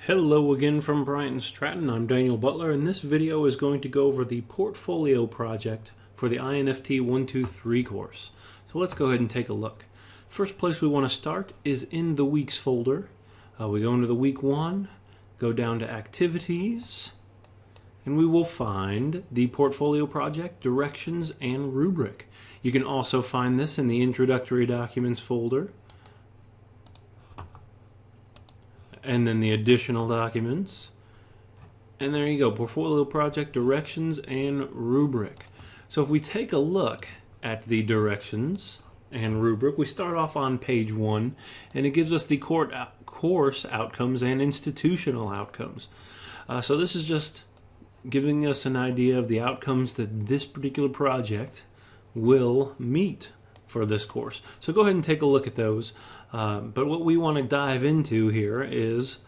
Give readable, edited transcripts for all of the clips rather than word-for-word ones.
Hello again from Bryant & Stratton. I'm Daniel Butler, and this video is going to go over the portfolio project for the INFT123 course. So let's go ahead and take a look. First place we want to start is in the weeks folder. We go into the week 1, go down to activities, and we will find the portfolio project, directions, and rubric. You can also find this in the introductory documents folder, and then the additional documents. And there you go, portfolio project, directions, and rubric. So if we take a look at the directions and rubric, we start off on page 1, and it gives us the course outcomes and institutional outcomes. So this is just giving us an idea of the outcomes that this particular project will meet for this course. So go ahead and take a look at those. But what we want to dive into here is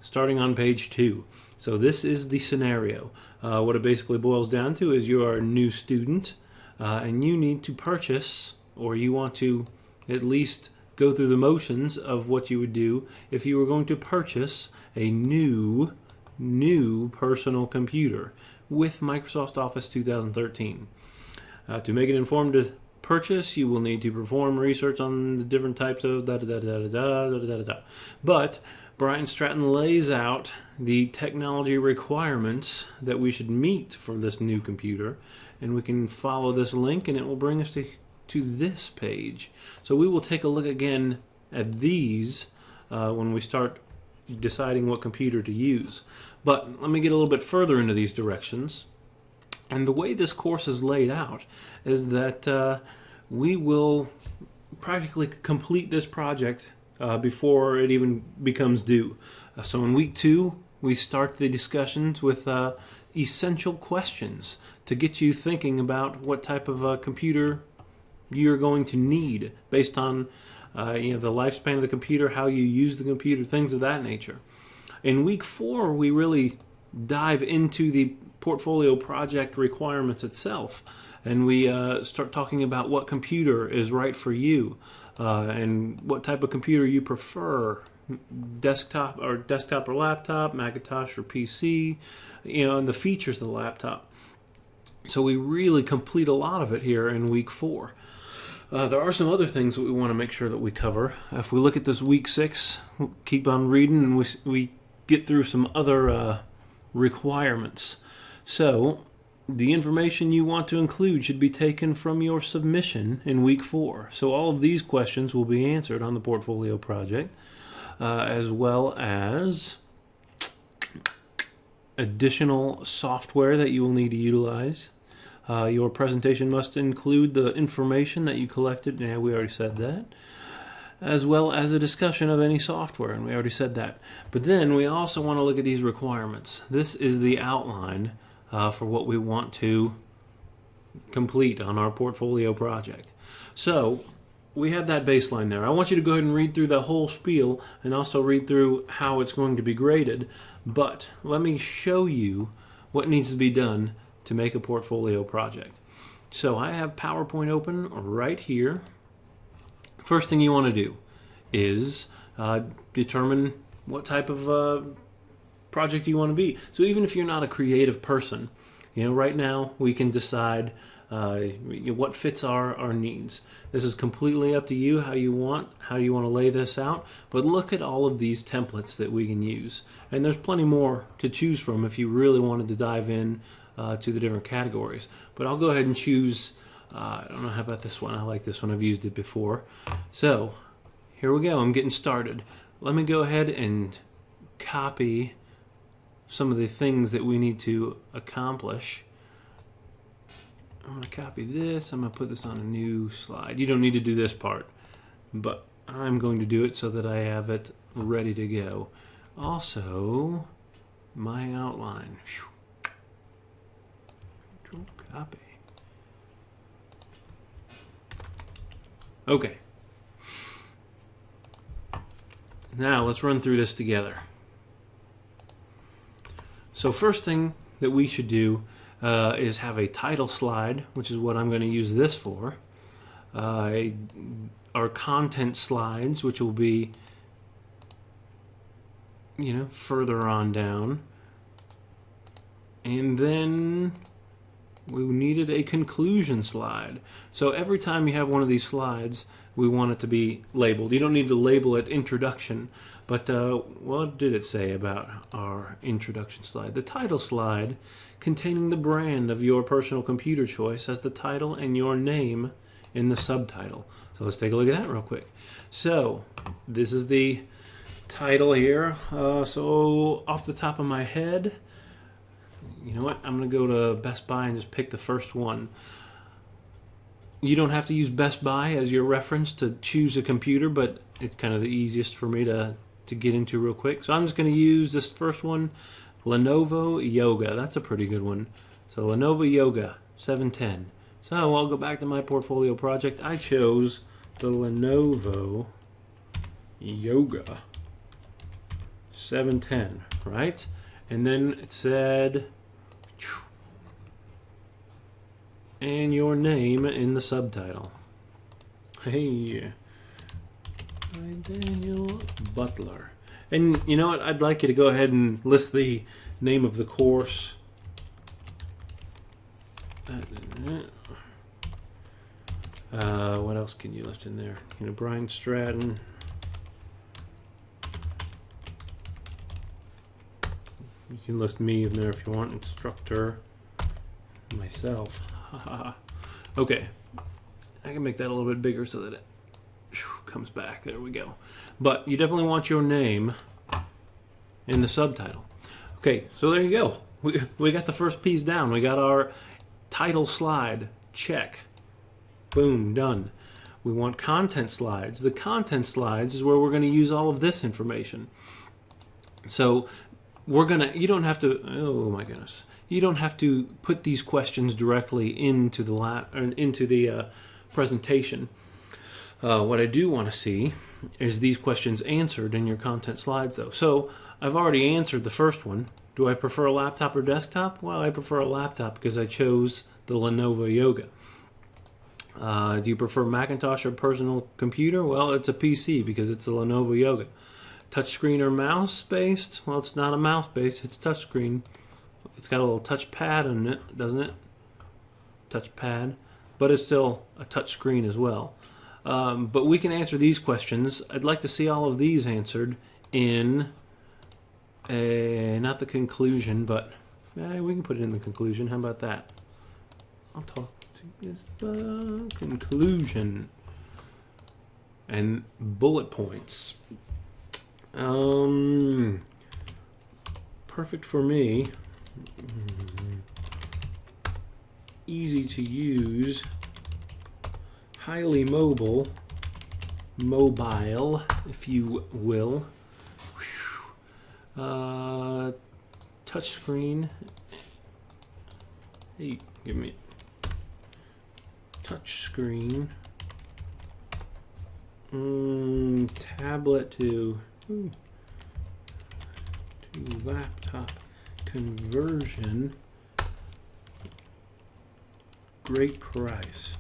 starting on page 2. So this is the scenario. What it basically boils down to is you are a new student and you need to purchase, or you want to at least go through the motions of what you would do if you were going to purchase a new personal computer with Microsoft Office 2013. To make an informed purchase, you will need to perform research on the different types of But Bryant Stratton lays out the technology requirements that we should meet for this new computer, and we can follow this link and it will bring us to this page. So we will take a look again at these when we start deciding what computer to use. But let me get a little bit further into these directions. And the way this course is laid out is that we will practically complete this project before it even becomes due. So in week 2, we start the discussions with essential questions to get you thinking about what type of computer you're going to need based on the lifespan of the computer, how you use the computer, things of that nature. In week 4, we really dive into the portfolio project requirements itself, and we start talking about what computer is right for you and what type of computer you prefer, desktop or laptop, Macintosh or PC, and the features of the laptop. So we really complete a lot of it here in week 4. There are some other things that we want to make sure that we cover. If we look at this week 6, we'll keep on reading, and we get through some other requirements. So the information you want to include should be taken from your submission in week 4. So all of these questions will be answered on the portfolio project, as well as additional software that you will need to utilize. Your presentation must include the information that you collected. Yeah, we already said that. As well as a discussion of any software, and we already said that. But then we also want to look at these requirements. This is the outline for what we want to complete on our portfolio project. So we have that baseline there. I want you to go ahead and read through the whole spiel and also read through how it's going to be graded. But let me show you what needs to be done to make a portfolio project. So I have PowerPoint open right here. First thing you want to do is determine what type of project you want to be. So even if you're not a creative person, right now we can decide what fits our needs. This is completely up to you how you want to lay this out, but look at all of these templates that we can use. And there's plenty more to choose from if you really wanted to dive in to the different categories. But I'll go ahead and choose, I don't know, how about this one? I like this one, I've used it before. So here we go, I'm getting started. Let me go ahead and copy some of the things that we need to accomplish. I'm going to copy this. I'm going to put this on a new slide. You don't need to do this part, but I'm going to do it so that I have it ready to go. Also, my outline. Control copy. Okay. Now let's run through this together. So first thing that we should do is have a title slide, which is what I'm going to use this for. Our content slides, which will be further on down. And then we needed a conclusion slide. So every time you have one of these slides, we want it to be labeled. You don't need to label it introduction, but what did it say about our introduction slide? The title slide containing the brand of your personal computer choice has the title and your name in the subtitle. So let's take a look at that real quick. So this is the title here. So off the top of my head, you know what? I'm going to go to Best Buy and just pick the first one. You don't have to use Best Buy as your reference to choose a computer, but it's kind of the easiest for me to get into real quick. So I'm just going to use this first one, Lenovo Yoga. That's a pretty good one. So Lenovo Yoga 710. So I'll go back to my portfolio project. I chose the Lenovo Yoga 710, right? And then it said, and your name in the subtitle. Hey, Daniel Butler. And you know what? I'd like you to go ahead and list the name of the course. What else can you list in there? Brian Stratton. You can list me in there if you want. Instructor. Myself. Okay. I can make that a little bit bigger so that it comes back. There we go. But you definitely want your name in the subtitle. Okay, so there you go. We got the first piece down. We got our title slide. Check. Boom, done. We want content slides. The content slides is where we're going to use all of this information. So you don't have to, oh my goodness. You don't have to put these questions directly into the presentation. What I do want to see is these questions answered in your content slides though. So I've already answered the first one. Do I prefer a laptop or desktop? Well, I prefer a laptop because I chose the Lenovo Yoga. Do you prefer Macintosh or personal computer? Well, it's a PC because it's a Lenovo Yoga. Touchscreen or mouse-based? Well, it's not a mouse-based, it's touchscreen. It's got a little touch pad in it, doesn't it? Touch pad. But it's still a touch screen as well. But we can answer these questions. I'd like to see all of these answered in not the conclusion, but we can put it in the conclusion. How about that? I'll talk to the conclusion and bullet points. Perfect for me. Easy to use, highly mobile, if you will. Touch screen. Hey, give me touch screen. Tablet to laptop conversion. Great price.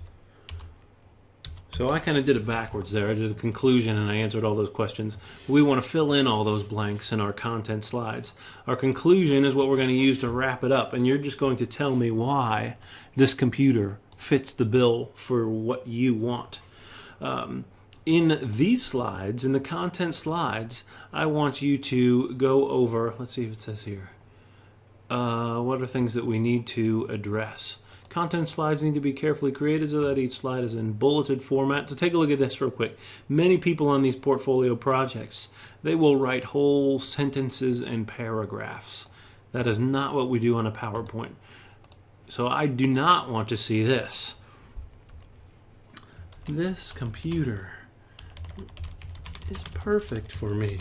So I kind of did it backwards there. I did a conclusion and I answered all those questions. We want to fill in all those blanks in our content slides. Our conclusion is what we're going to use to wrap it up, and you're just going to tell me why this computer fits the bill for what you want. In these slides, in the content slides, I want you to go over, let's see if it says here, what are things that we need to address. Content slides need to be carefully created so that each slide is in bulleted format. So take a look at this real quick. Many people on these portfolio projects, they will write whole sentences and paragraphs. That is not what we do on a PowerPoint. So I do not want to see this. This computer is perfect for me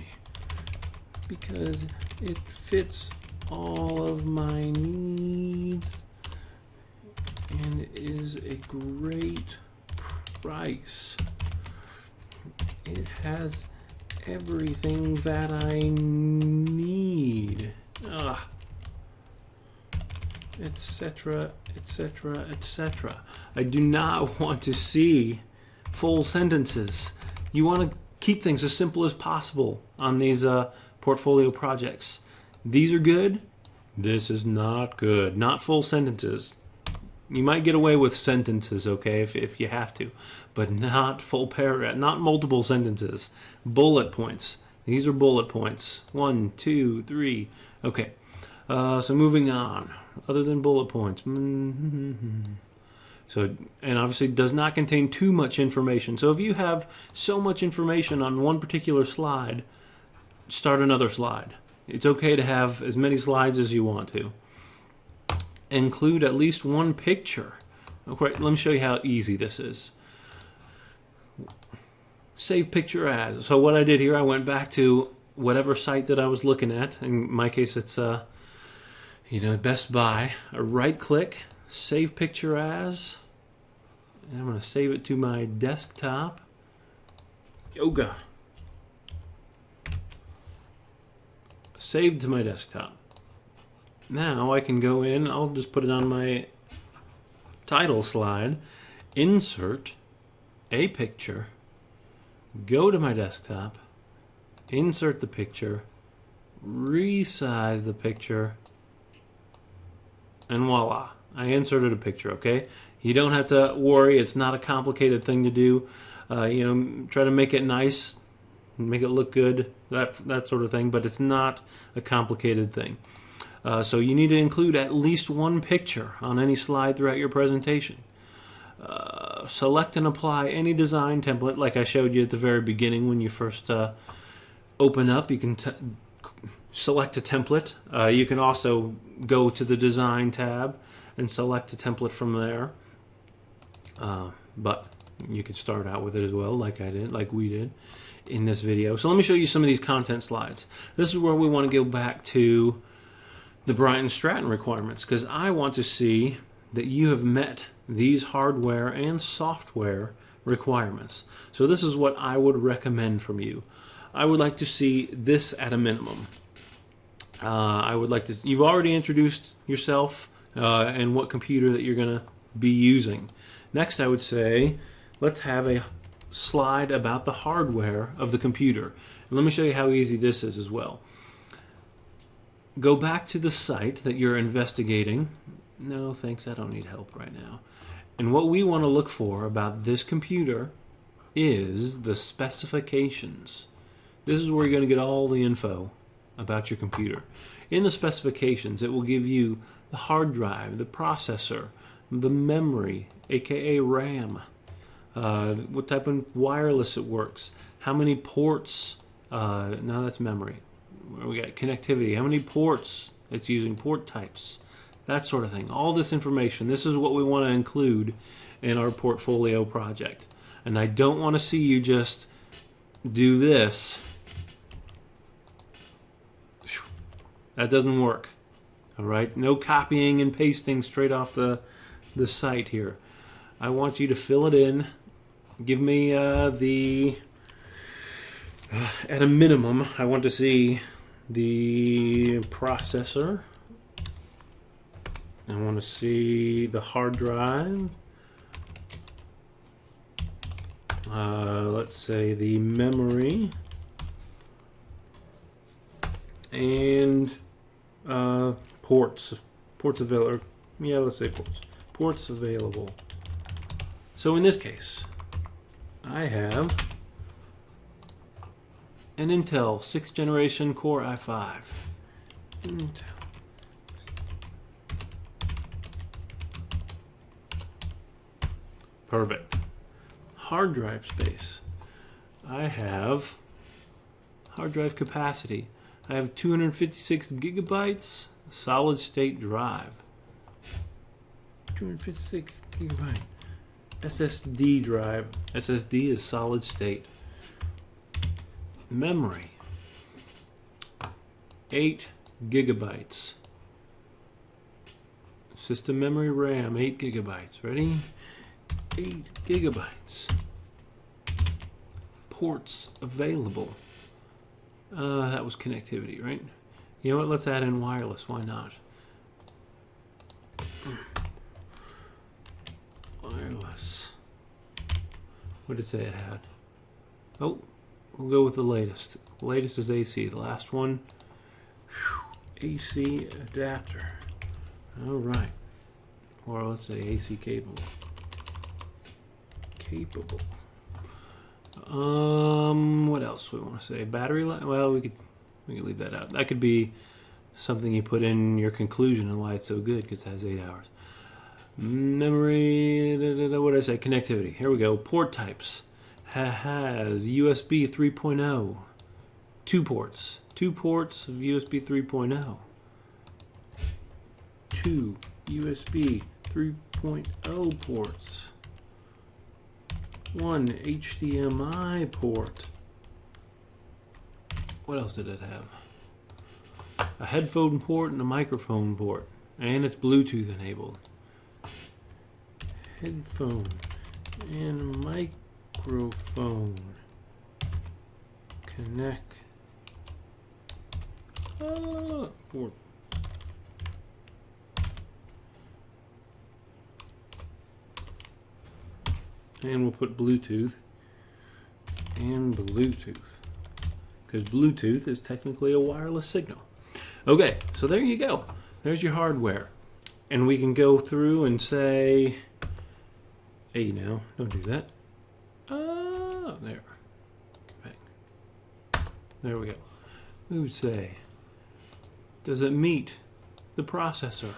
because it fits all of my needs and is a great price. It has everything that I need, etc., etc., etc. I do not want to see full sentences. You want to keep things as simple as possible on these portfolio projects. These are good. This is not good. Not full sentences. You might get away with sentences, okay, if you have to, but not full paragraph, not multiple sentences. Bullet points. These are bullet points. 1, 2, 3. Okay. So moving on. Other than bullet points. So, and obviously does not contain too much information. So if you have so much information on one particular slide, start another slide. It's okay to have as many slides as you want to. Include at least one picture. Okay, let me show you how easy this is. Save picture as. So what I did here, I went back to whatever site that I was looking at. In my case, it's Best Buy. I right click, save picture as, and I'm going to save it to my desktop. Yoga. Saved to my desktop. Now I can go in, I'll just put it on my title slide, insert a picture, go to my desktop, insert the picture, resize the picture, and voila, I inserted a picture, okay? You don't have to worry, it's not a complicated thing to do. Try to make it nice, make it look good, that sort of thing, but it's not a complicated thing. So you need to include at least one picture on any slide throughout your presentation. Select and apply any design template like I showed you at the very beginning when you first open up. You can select a template. You can also go to the design tab and select a template from there. But you can start out with it as well, like I did, like we did in this video. So let me show you some of these content slides. This is where we want to go back to the Bryant Stratton requirements, because I want to see that you have met these hardware and software requirements. So this is what I would recommend from you. I would like to see this at a minimum. I would like to. You've already introduced yourself and what computer that you're going to be using. Next, I would say let's have a slide about the hardware of the computer. And let me show you how easy this is as well. Go back to the site that you're investigating. No, thanks, I don't need help right now. And what we want to look for about this computer is the specifications. This is where you're going to get all the info about your computer. In the specifications, it will give you the hard drive, the processor, the memory, aka RAM, what type of wireless it works, how many ports, now that's memory. We got connectivity, how many ports it's using, port types, that sort of thing. All this information, this is what we want to include in our portfolio project. And I don't want to see you just do this. That doesn't work. All right, no copying and pasting straight off the site here. I want you to fill it in. Give me at a minimum, I want to see the processor. I want to see the hard drive. Let's say the memory. And ports available. Yeah, let's say ports available. So in this case, I have an Intel 6th generation Core i5. Intel. Perfect. Hard drive space. I have hard drive capacity. I have 256 gigabytes solid state drive. 256 gigabyte SSD drive. SSD is solid state. Memory. 8 gigabytes. System memory RAM, 8 gigabytes. Ready? 8 gigabytes. Ports available. That was connectivity, right? You know what? Let's add in wireless. Why not? Wireless. What did it say it had? Oh, we'll go with the latest. The latest is AC. The last one, AC adapter. All right. Or let's say AC capable. Capable. What else we want to say? Battery life? Well, we could leave that out. That could be something you put in your conclusion on why it's so good, because it has 8 hours. Memory, what did I say? Connectivity. Here we go. Port types. Has USB 3.0. 2 ports. 2 ports of USB 3.0. 2 USB 3.0 ports. 1 HDMI port. What else did it have? A headphone port and a microphone port. And it's Bluetooth enabled. Headphone and microphone. Connect. Port. And we'll put Bluetooth and Bluetooth, because Bluetooth is technically a wireless signal. Okay, so there you go. There's your hardware. And we can go through and say, hey, now, don't do that. There. Bang. There we go. We would say, does it meet the processor?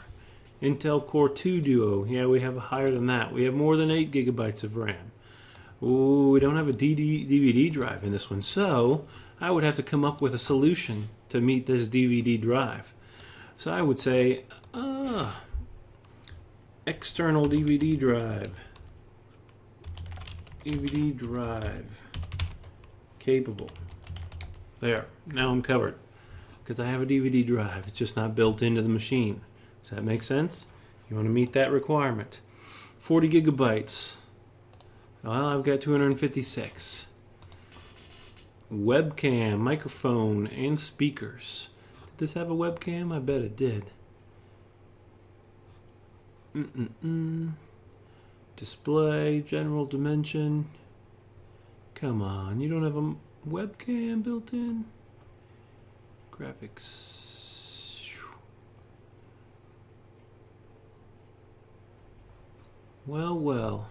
Intel Core 2 Duo. Yeah, we have higher than that. We have more than 8 gigabytes of RAM. Ooh, we don't have a DVD drive in this one, so I would have to come up with a solution to meet this DVD drive. So I would say, external DVD drive. DVD drive. Capable. There. Now I'm covered. Because I have a DVD drive. It's just not built into the machine. Does that make sense? You want to meet that requirement. 40 gigabytes. Well, I've got 256. Webcam, microphone, and speakers. Did this have a webcam? I bet it did. Display, general dimension. Come on, you don't have a webcam built in? Graphics. Well.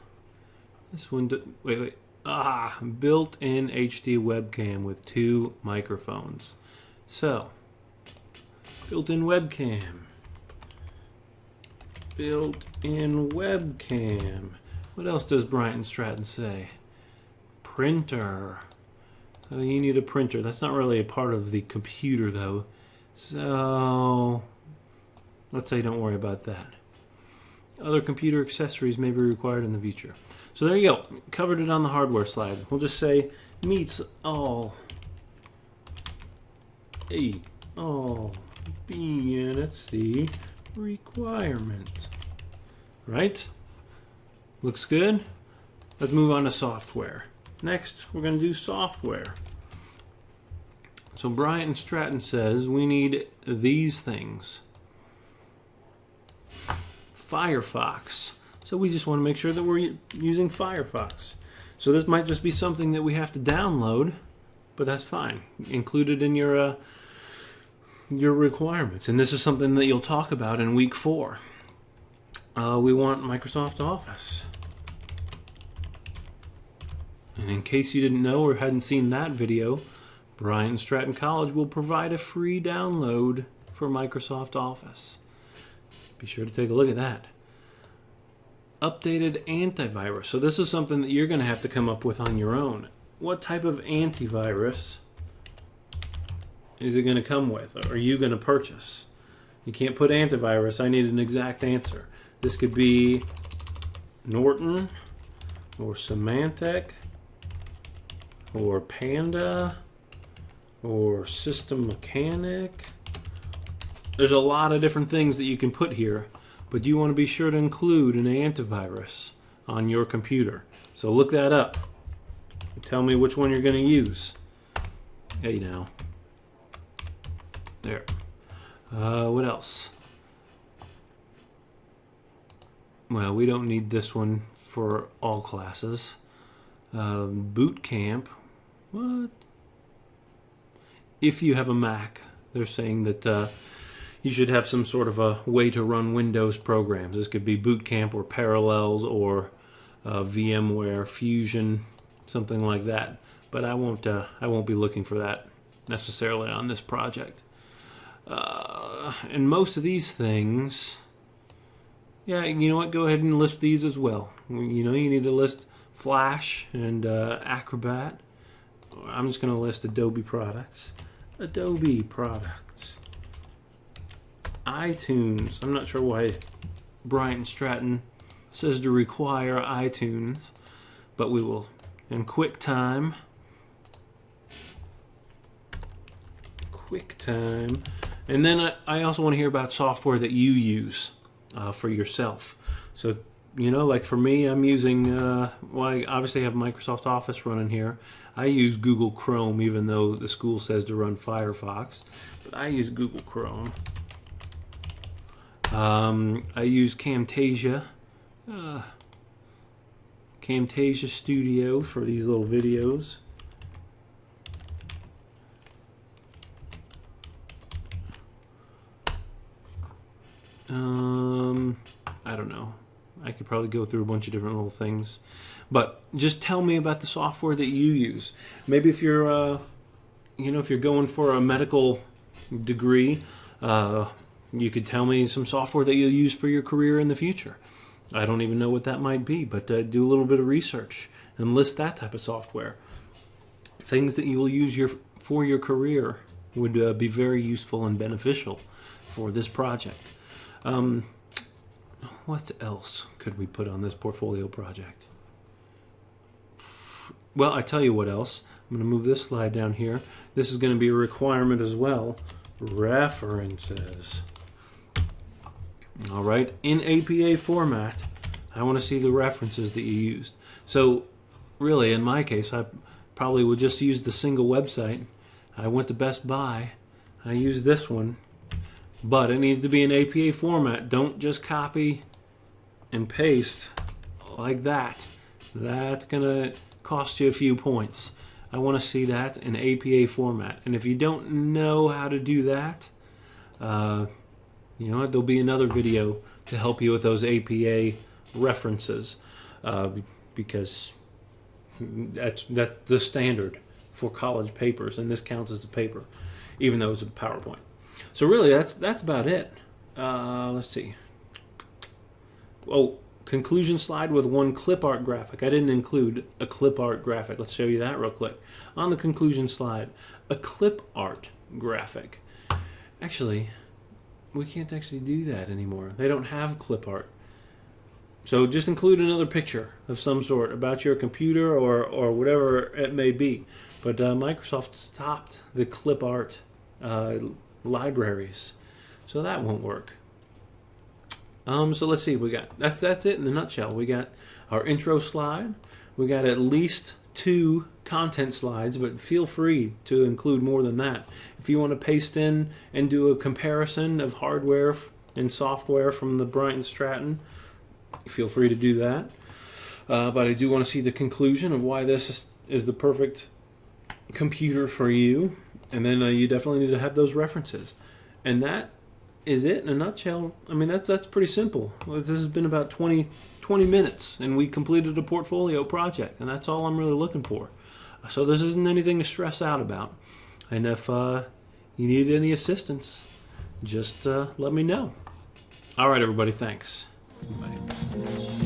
This one, wait. Built-in HD webcam with 2 microphones. So, built-in webcam. Built-in webcam. What else does Bryant Stratton say? Printer. So you need a printer. That's not really a part of the computer, though. So, let's say don't worry about that. Other computer accessories may be required in the future. So there you go. Covered it on the hardware slide. We'll just say meets all B&SC requirements. Right? Looks good? Let's move on to software. Next, we're going to do software. So Bryant Stratton says we need these things. Firefox. So we just want to make sure that we're using Firefox. So this might just be something that we have to download, but that's fine. Included in your requirements. And this is something that you'll talk about in week 4. We want Microsoft Office. And in case you didn't know or hadn't seen that video, Bryant Stratton College will provide a free download for Microsoft Office. Be sure to take a look at that. Updated antivirus. So this is something that you're going to have to come up with on your own. What type of antivirus is it going to come with? Or are you going to purchase? You can't put antivirus. I need an exact answer. This could be Norton or Symantec or Panda or System Mechanic. There's a lot of different things that you can put here, but you want to be sure to include an antivirus on your computer. So look that up. Tell me which one you're going to use. Hey now. There. What else? Well, we don't need this one for all classes. Boot camp. What? if you have a Mac, they're saying that you should have some sort of a way to run Windows programs. This could be Boot Camp or Parallels or VMware Fusion, something like that. But I won't be looking for that necessarily on this project. And most of these things, yeah, you know what? Go ahead and list these as well. You know, you need to list Flash and Acrobat. I'm just going to list Adobe products. Adobe products. iTunes. I'm not sure why Bryant Stratton says to require iTunes, but we will. And QuickTime. QuickTime. And then I also want to hear about software that you use for yourself. So, you know, like for me, I'm using, well, I obviously have Microsoft Office running here. I use Google Chrome, even though the school says to run Firefox. But I use Google Chrome. I use Camtasia. Camtasia Studio for these little videos. I don't know. I could probably go through a bunch of different little things, but just tell me about the software that you use. Maybe if you're, you know, if you're going for a medical degree, you could tell me some software that you'll use for your career in the future. I don't even know what that might be, but do a little bit of research and list that type of software. Things that you will use for your career would be very useful and beneficial for this project. What else could we put on this portfolio project? Well, I tell you what else. I'm going to move this slide down here. This is going to be a requirement as well. References. All right, in APA format, I want to see the references that you used. So really, in my case, I probably would just use the single website. I went to Best Buy. I used this one. But it needs to be in APA format. Don't just copy and paste like that. That's going to cost you a few points. I want to see that in APA format. And if you don't know how to do that, you know what, there'll be another video to help you with those APA references, because that's the standard for college papers, and this counts as a paper, even though it's a PowerPoint. So really, that's about it. Let's see. Oh, conclusion slide with one clip art graphic. I didn't include a clip art graphic. Let's show you that real quick. On the conclusion slide, a clip art graphic. Actually, we can't actually do that anymore. They don't have clip art. So just include another picture of some sort about your computer or whatever it may be. But Microsoft stopped the clip art libraries, so that won't work. So let's see if we got that's it in a nutshell. We got our intro slide. We got at least 2 content slides, but feel free to include more than that. If you want to paste in and do a comparison of hardware and software from the Bryant Stratton, feel free to do that. But I do want to see the conclusion of why this is the perfect computer for you. And then you definitely need to have those references. And that is it in a nutshell. I mean, that's pretty simple. This has been about 20 minutes, and we completed a portfolio project, and that's all I'm really looking for. So this isn't anything to stress out about. And if you need any assistance, just let me know. All right, everybody, thanks. Bye.